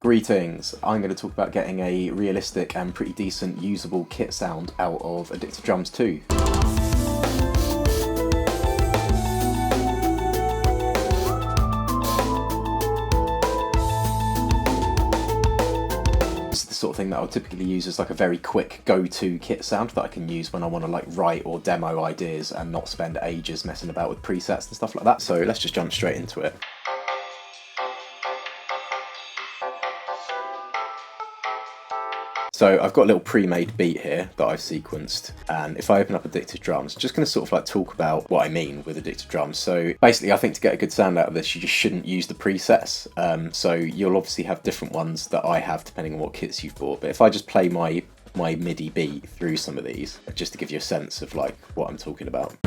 Greetings, I'm going to talk about getting a realistic and pretty decent usable kit sound out of Addictive Drums 2. It's the sort of thing that I'll typically use as like a very quick go-to kit sound that I can use when I want to like write or demo ideas and not spend ages messing about with presets and stuff like that. So let's just jump straight into it. So I've got a little pre-made beat here that I've sequenced, and if I open up Addictive Drums, just going to sort of like talk about what I mean with Addictive Drums. So basically I think to get a good sound out of this, you just shouldn't use the presets. So you'll obviously have different ones that I have depending on what kits you've bought, but if I just play my MIDI beat through some of these, just to give you a sense of like what I'm talking about.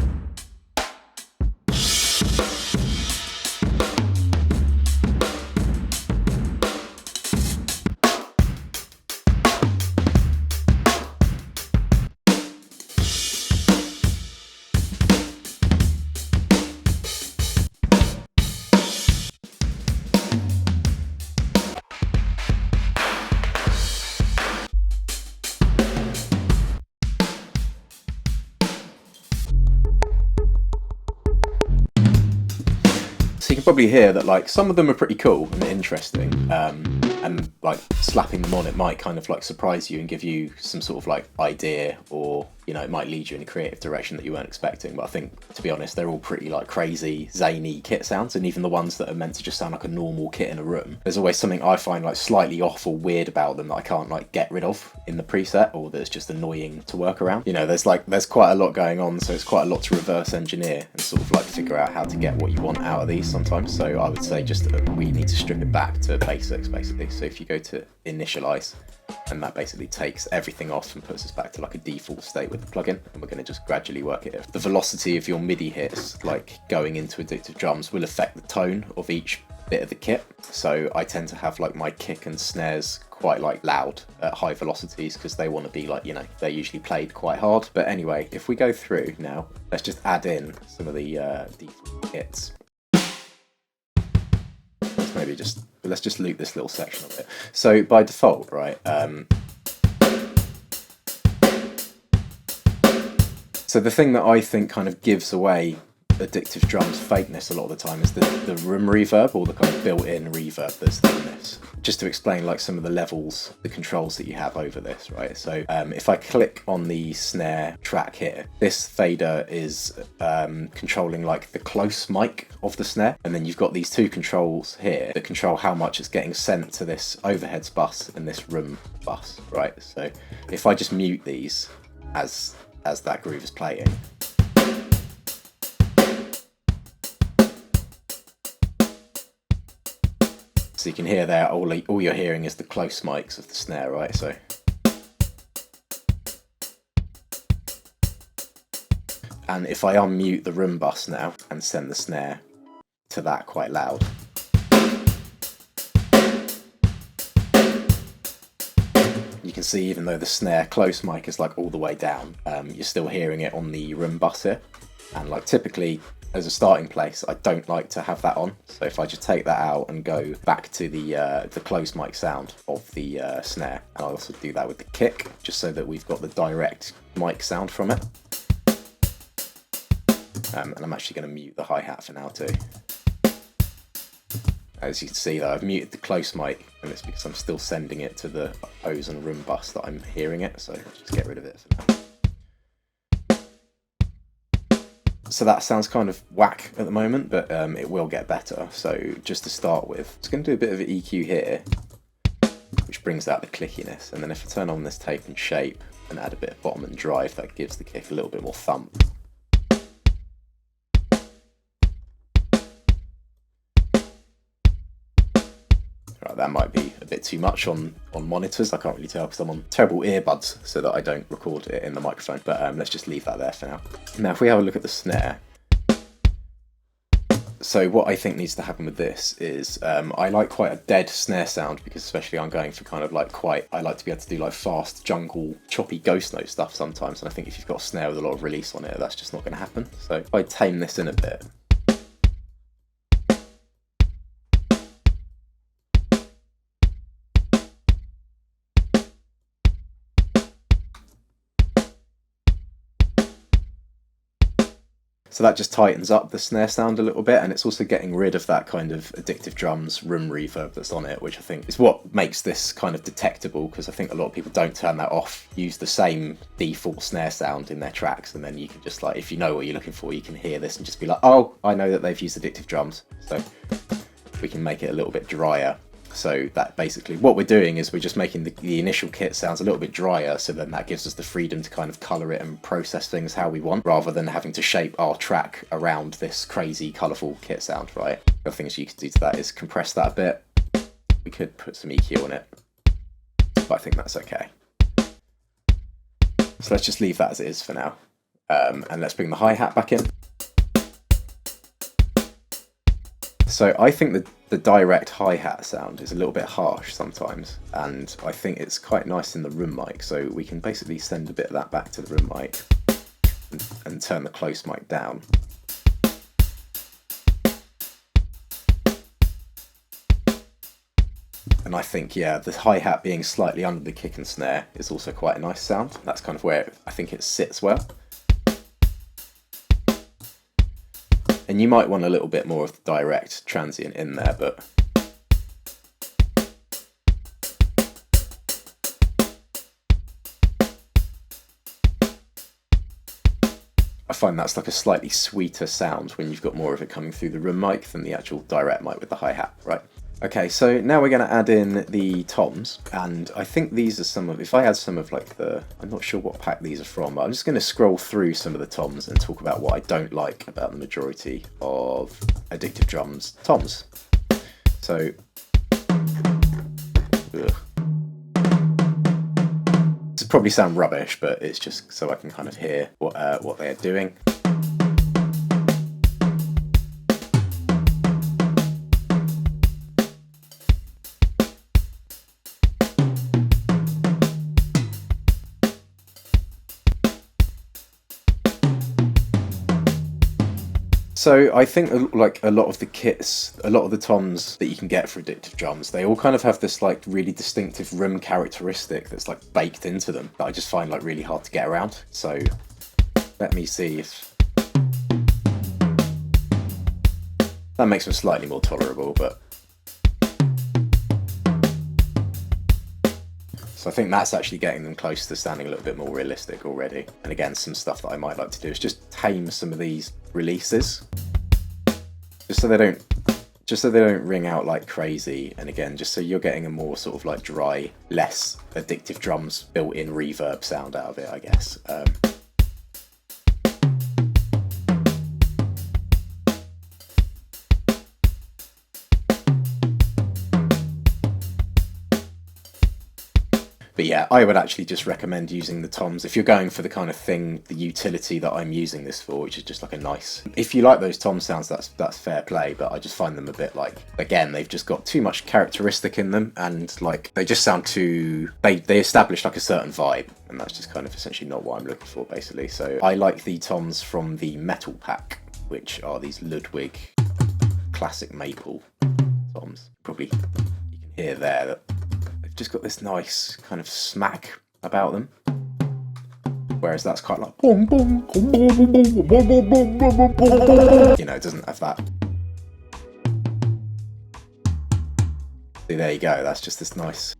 So you can probably hear that like some of them are pretty cool and interesting, and like slapping them on it might kind of like surprise you and give you some sort of like idea, or you know, it might lead you in a creative direction that you weren't expecting. But I think, to be honest, they're all pretty like crazy zany kit sounds, and even the ones that are meant to just sound like a normal kit in a room, there's always something I find like slightly off or weird about them that I can't like get rid of in the preset, or that's just annoying to work around. You know, there's quite a lot going on, so it's quite a lot to reverse engineer and sort of like figure out how to get what you want out of these sometimes. So I would say just we need to strip it back to basics basically. So if you go to initialize, and that basically takes everything off and puts us back to like a default state with the plugin, and we're going to just gradually work it. The velocity of your MIDI hits, like going into Addictive Drums, will affect the tone of each bit of the kit. So I tend to have like my kick and snares quite like loud at high velocities because they want to be like, you know, they're usually played quite hard. But anyway, if we go through now, let's just add in some of the default hits. Let's just loop this little section of it. So by default, right, so the thing that I think kind of gives away Addictive Drums fakeness a lot of the time is the room reverb, or the kind of built-in reverb that's in this. Just to explain like some of the levels, the controls that you have over this, right? So if I click on the snare track here, this fader is controlling like the close mic of the snare, and then you've got these two controls here that control how much it's getting sent to this overheads bus and this room bus, right? So if I just mute these as that groove is playing, so you can hear there, all you're hearing is the close mics of the snare, right? So, and if I unmute the room bus now and send the snare to that quite loud, you can see even though the snare close mic is like all the way down, you're still hearing it on the room bus here. And like typically, as a starting place, I don't like to have that on. So if I just take that out and go back to the close mic sound of the snare, and I'll also do that with the kick, just so that we've got the direct mic sound from it. And I'm actually going to mute the hi-hat for now too. As you can see though, I've muted the close mic, and it's because I'm still sending it to the O's and room bus that I'm hearing it, so I'll just get rid of it for now. So that sounds kind of whack at the moment, but it will get better. So just to start with, it's going to do a bit of an EQ here, which brings out the clickiness. And then if I turn on this tape and shape and add a bit of bottom and drive, that gives the kick a little bit more thump. Right, that might be a bit too much on monitors. I can't really tell because I'm on terrible earbuds so that I don't record it in the microphone. But let's just leave that there for now. Now, if we have a look at the snare. So what I think needs to happen with this is I like quite a dead snare sound, because especially I'm going for kind of like I like to be able to do like fast jungle choppy ghost note stuff sometimes, and I think if you've got a snare with a lot of release on it, that's just not going to happen. So if I tame this in a bit, So that just tightens up the snare sound a little bit, and it's also getting rid of that kind of Addictive Drums room reverb that's on it, which I think is what makes this kind of detectable, because I think a lot of people don't turn that off, use the same default snare sound in their tracks, and then you can just, like, if you know what you're looking for, you can hear this and just be like, oh, I know that they've used Addictive Drums. So we can make it a little bit drier. So that basically what we're doing is we're just making the initial kit sounds a little bit drier, so then that gives us the freedom to kind of colour it and process things how we want, rather than having to shape our track around this crazy colourful kit sound, right? The other things you could do to that is compress that a bit. We could put some EQ on it, but I think that's okay. So let's just leave that as it is for now. And let's bring the hi-hat back in. So I think the direct hi-hat sound is a little bit harsh sometimes, and I think it's quite nice in the room mic, so we can basically send a bit of that back to the room mic and turn the close mic down. And I think, yeah, the hi-hat being slightly under the kick and snare is also quite a nice sound. That's kind of where I think it sits well. And you might want a little bit more of the direct transient in there, but I find that's like a slightly sweeter sound when you've got more of it coming through the room mic than the actual direct mic with the hi-hat, right? Okay, so now we're going to add in the toms, and I think these are some of, if I had some of like I'm not sure what pack these are from, but I'm just going to scroll through some of the toms and talk about what I don't like about the majority of Addictive Drums toms. So, this will probably sound rubbish, but it's just so I can kind of hear what they're doing. So I think like a lot of the kits, a lot of the toms that you can get for Addictive Drums, they all kind of have this like really distinctive room characteristic that's like baked into them that I just find like really hard to get around. So let me see if that makes them slightly more tolerable, but so I think that's actually getting them close to sounding a little bit more realistic already. And again, some stuff that I might like to do is just tame some of these releases, just so they don't ring out like crazy. And again, just so you're getting a more sort of like dry, less Addictive Drums built-in reverb sound out of it, I guess. But yeah, I would actually just recommend using the toms if you're going for the kind of thing, the utility that I'm using this for, which is just like a nice. If you like those tom sounds, that's fair play. But I just find them a bit like, again, they've just got too much characteristic in them, and like they just sound too. They establish like a certain vibe, and that's just kind of essentially not what I'm looking for, basically. So I like the toms from the Metal pack, which are these Ludwig classic maple toms. Probably you can hear there that just got this nice kind of smack about them, whereas that's quite like boom, boom, boom, boom, boom, boom, boom, boom, boom, boom. You know, it doesn't have that. See, there you go, that's just this nice,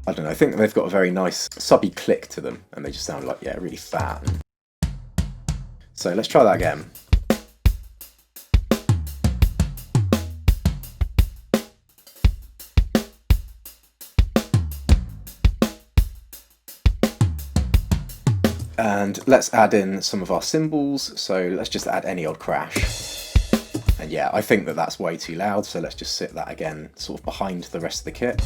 I don't know, I think they've got a very nice subby click to them, and they just sound like, yeah, really fat. So let's try that again. And let's add in some of our cymbals, so let's just add any old crash. And yeah, I think that that's way too loud, so let's just sit that again sort of behind the rest of the kit.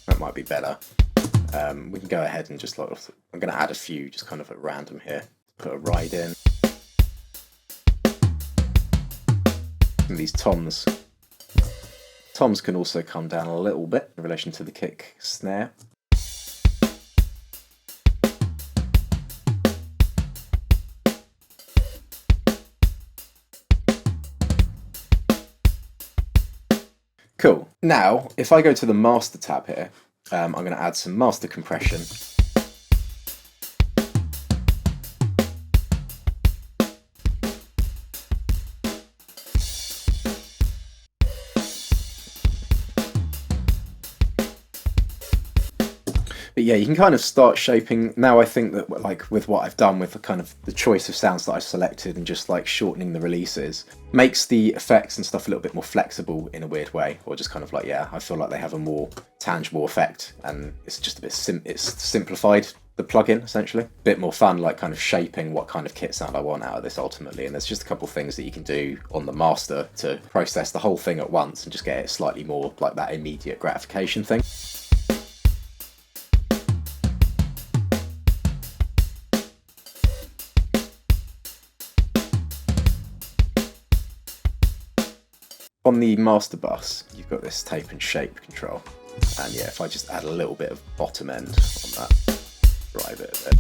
That might be better. We can go ahead and just like, I'm going to add a few just kind of at random here. Put a ride in. And these toms can also come down a little bit in relation to the kick snare. Cool. Now, if I go to the master tab here, I'm going to add some master compression. But yeah, you can kind of start shaping. Now I think that like with what I've done with the kind of the choice of sounds that I selected and just like shortening the releases makes the effects and stuff a little bit more flexible in a weird way, or just kind of like, yeah, I feel like they have a more tangible effect, and it's just a bit it's simplified the plugin essentially. A bit more fun, like kind of shaping what kind of kit sound I want out of this ultimately. And there's just a couple things that you can do on the master to process the whole thing at once and just get it slightly more like that immediate gratification thing. On the master bus, you've got this tape and shape control. And yeah, if I just add a little bit of bottom end on that, drive it a bit.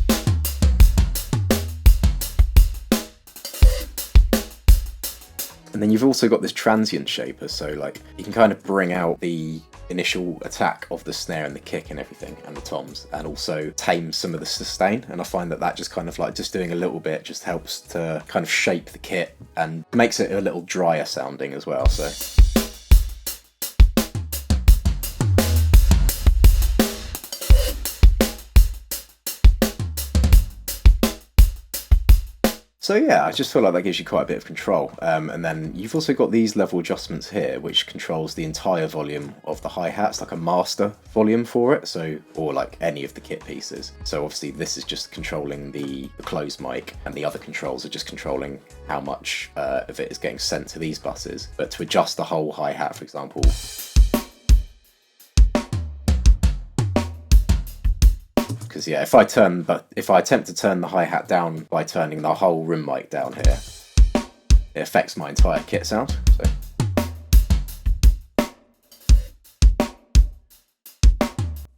And then you've also got this transient shaper, so like you can kind of bring out the initial attack of the snare and the kick and everything and the toms, and also tame some of the sustain. And I find that that just kind of like just doing a little bit just helps to kind of shape the kit and makes it a little drier sounding as well. So yeah, I just feel like that gives you quite a bit of control. And then you've also got these level adjustments here, which controls the entire volume of the hi-hats, like a master volume for it, so, or like any of the kit pieces. So obviously this is just controlling the closed mic, and the other controls are just controlling how much of it is getting sent to these buses. But to adjust the whole hi-hat, for example, because yeah, if I attempt to turn the hi-hat down by turning the whole room mic down here, it affects my entire kit sound. So.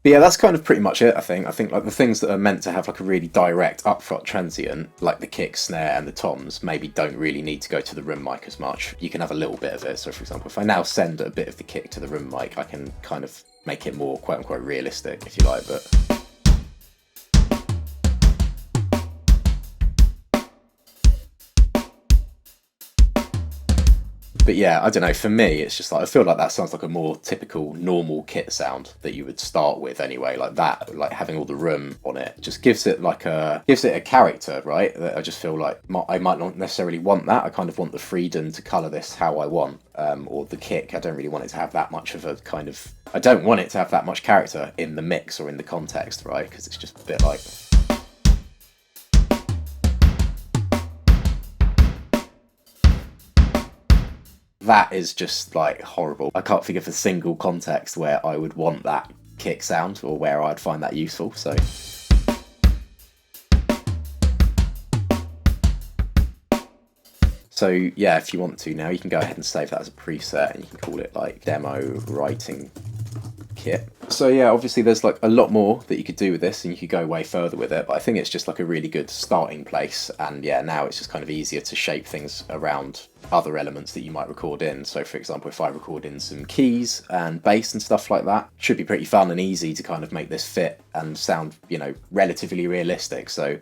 But yeah, that's kind of pretty much it, I think. I think like the things that are meant to have like a really direct upfront transient, like the kick, snare and the toms, maybe don't really need to go to the room mic as much. You can have a little bit of it. So for example, if I now send a bit of the kick to the room mic, I can kind of make it more quote unquote realistic, if you like, but... But yeah, I don't know, for me, it's just like, I feel like that sounds like a more typical, normal kit sound that you would start with anyway, like that, like having all the room on it, just gives it a character, right? That I just feel like I might not necessarily want that. I kind of want the freedom to colour this how I want, or the kick, I don't really want it to have that much of a kind of, I don't want it to have that much character in the mix or in the context, right? Because it's just a bit like... That is just like horrible. I can't think of a single context where I would want that kick sound or where I'd find that useful, so... So yeah, if you want to now, you can go ahead and save that as a preset and you can call it like demo writing kit. So yeah, obviously there's like a lot more that you could do with this and you could go way further with it, but I think it's just like a really good starting place, and yeah, now it's just kind of easier to shape things around other elements that you might record in. So for example, if I record in some keys and bass and stuff like that, it should be pretty fun and easy to kind of make this fit and sound, you know, relatively realistic. So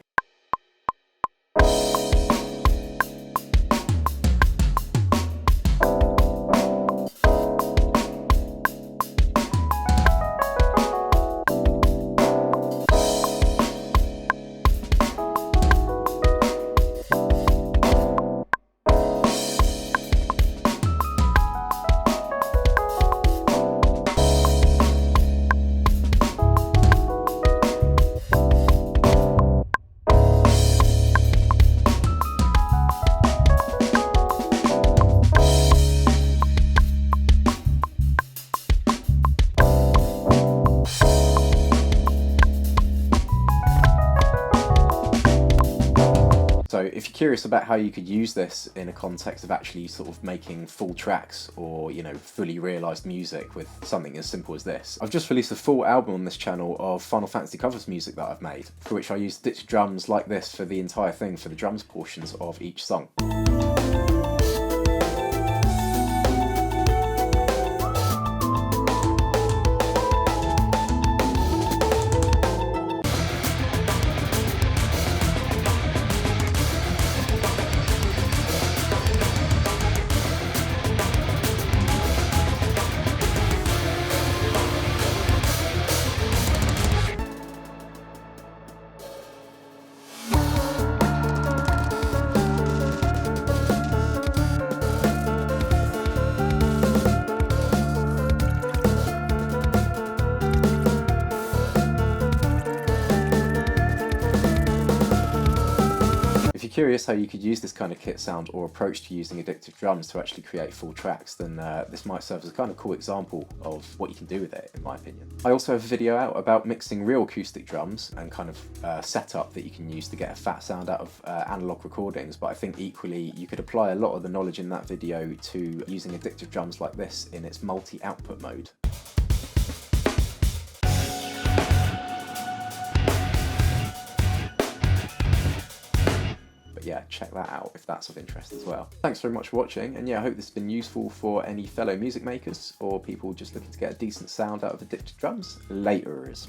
So if you're curious about how you could use this in a context of actually sort of making full tracks or, you know, fully realised music with something as simple as this, I've just released a full album on this channel of Final Fantasy covers music that I've made, for which I used Addictive Drums like this for the entire thing, for the drums portions of each song. curious how you could use this kind of kit sound or approach to using Addictive Drums to actually create full tracks, then this might serve as a kind of cool example of what you can do with it, in my opinion. I also have a video out about mixing real acoustic drums and kind of setup that you can use to get a fat sound out of analog recordings, but I think equally you could apply a lot of the knowledge in that video to using Addictive Drums like this in its multi-output mode. Yeah, check that out if that's of interest as well. Thanks very much for watching, and yeah, I hope this has been useful for any fellow music makers or people just looking to get a decent sound out of Addictive Drums. Laters.